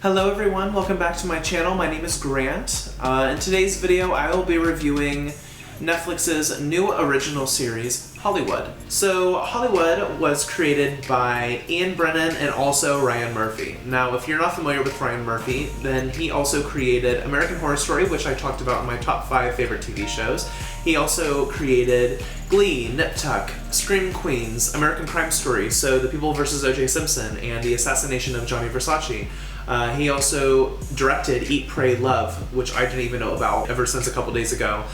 Hello everyone, welcome back to my channel. My name is Grant. In today's video, I will be reviewing Netflix's new original series, Hollywood. So, Hollywood was created by Ian Brennan and also Ryan Murphy. Now, if you're not familiar with Ryan Murphy, then he also created American Horror Story, which I talked about in my top 5 favorite TV shows. He also created Glee, Nip Tuck, Scream Queens, American Crime Story, so The People vs. O.J. Simpson, and The Assassination of Gianni Versace. He also directed Eat, Pray, Love, which I didn't even know about ever since a couple days ago.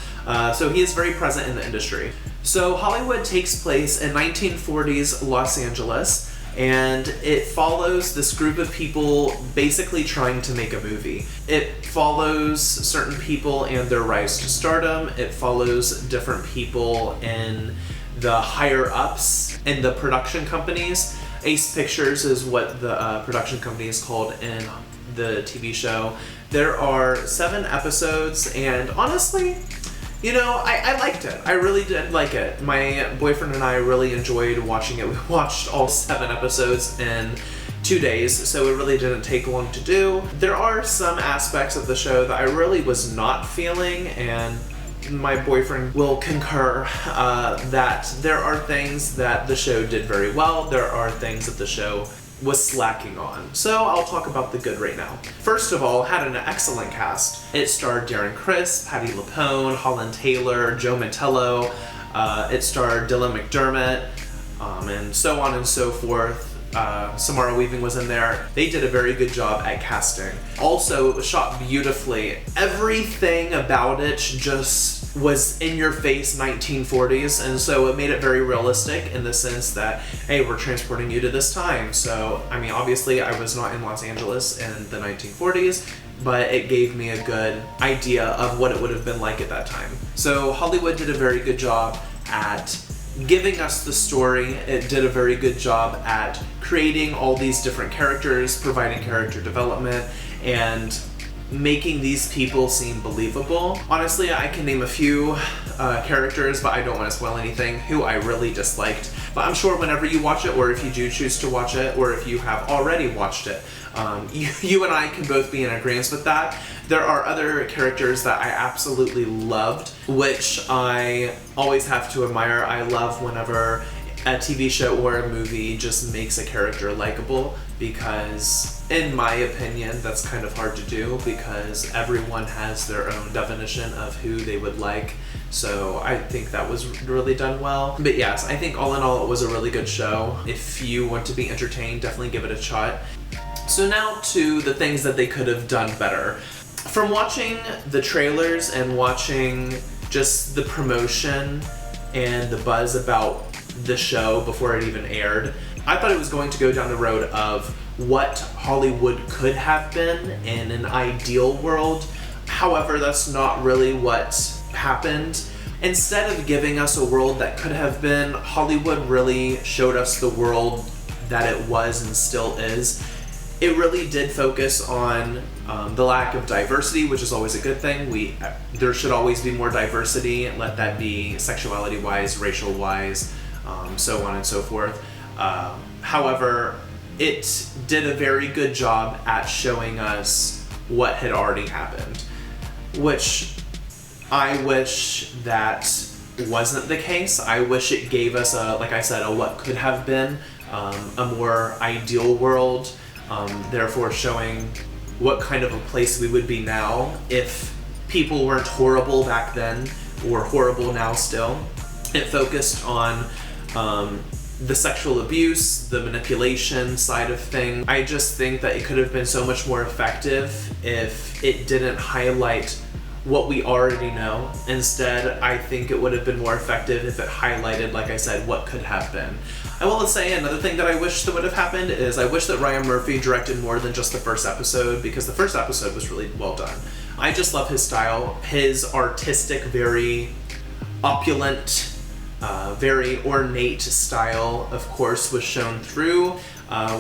So he is very present in the industry. So Hollywood takes place in 1940s Los Angeles, and it follows this group of people basically trying to make a movie. It follows certain people and their rise to stardom. It follows different people in the higher ups in the production companies. Ace Pictures is what the production company is called in the TV show. There are 7 episodes, and honestly, you know, I liked it. I really did like it. My boyfriend and I really enjoyed watching it. We watched all 7 episodes in 2 days, so it really didn't take long to do. There are some aspects of the show that I really was not feeling, and my boyfriend will concur that there are things that the show did very well. There are things that the show was slacking on. So I'll talk about the good right now. First of all, had an excellent cast. It starred Darren Criss, Patti LuPone, Holland Taylor, Joe Mantello. It starred Dylan McDermott, and so on and so forth. Samara Weaving was in there. They did a very good job at casting. Also, it was shot beautifully. Everything about it just was in your face 1940s, and so it made it very realistic in the sense that, hey, we're transporting you to this time. So, I mean, obviously I was not in Los Angeles in the 1940s, but it gave me a good idea of what it would have been like at that time. So Hollywood did a very good job at giving us the story. It did a very good job at creating all these different characters, providing character development, and making these people seem believable. Honestly, I can name a few characters, but I don't want to spoil anything, who I really disliked. But I'm sure whenever you watch it, or if you do choose to watch it, or if you have already watched it, you and I can both be in agreement with that. There are other characters that I absolutely loved, which I always have to admire. I love whenever a TV show or a movie just makes a character likable, because in my opinion that's kind of hard to do, because everyone has their own definition of who they would like. So I think that was really done well. But yes, I think all in all it was a really good show. If you want to be entertained, definitely give it a shot. So now to the things that they could have done better. From watching the trailers and watching just the promotion and the buzz about the show before it even aired, I thought it was going to go down the road of what Hollywood could have been in an ideal world. However, that's not really what happened. Instead of giving us a world that could have been, Hollywood really showed us the world that it was and still is. It really did focus on the lack of diversity, which is always a good thing. There should always be more diversity, let that be sexuality-wise, racial-wise, so on and so forth. However, it did a very good job at showing us what had already happened, which I wish that wasn't the case. I wish it gave us like I said, a what could have been, a more ideal world, therefore showing what kind of a place we would be now if people weren't horrible back then or horrible now still. It focused on the sexual abuse, the manipulation side of things. I just think that it could have been so much more effective if it didn't highlight what we already know. Instead, I think it would have been more effective if it highlighted, like I said, what could have been. I will say another thing that I wish that would have happened is I wish that Ryan Murphy directed more than just the first episode, because the first episode was really well done. I just love his style. His artistic, very opulent, very ornate style, of course, was shown through,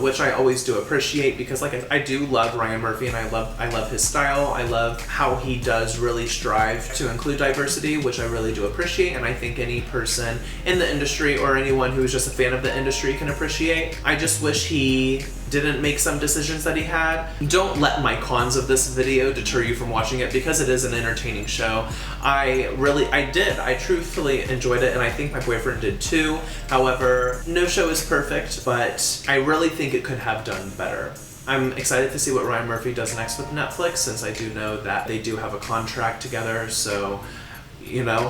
which I always do appreciate, because like I do love Ryan Murphy, and I love his style. I love how he does really strive to include diversity, which I really do appreciate, and I think any person in the industry or anyone who's just a fan of the industry can appreciate. I just wish he didn't make some decisions that he had. Don't let my cons of this video deter you from watching it, because it is an entertaining show. I truthfully enjoyed it, and I think my boyfriend did too. However, no show is perfect, but I really think it could have done better. I'm excited to see what Ryan Murphy does next with Netflix, since I do know that they do have a contract together, so you know,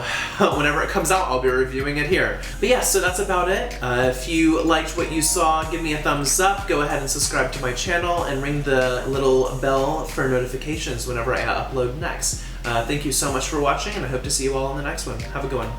whenever it comes out, I'll be reviewing it here. But yeah, so that's about it. If you liked what you saw, give me a thumbs up, go ahead and subscribe to my channel, and ring the little bell for notifications whenever I upload next. Thank you so much for watching, and I hope to see you all in the next one. Have a good one.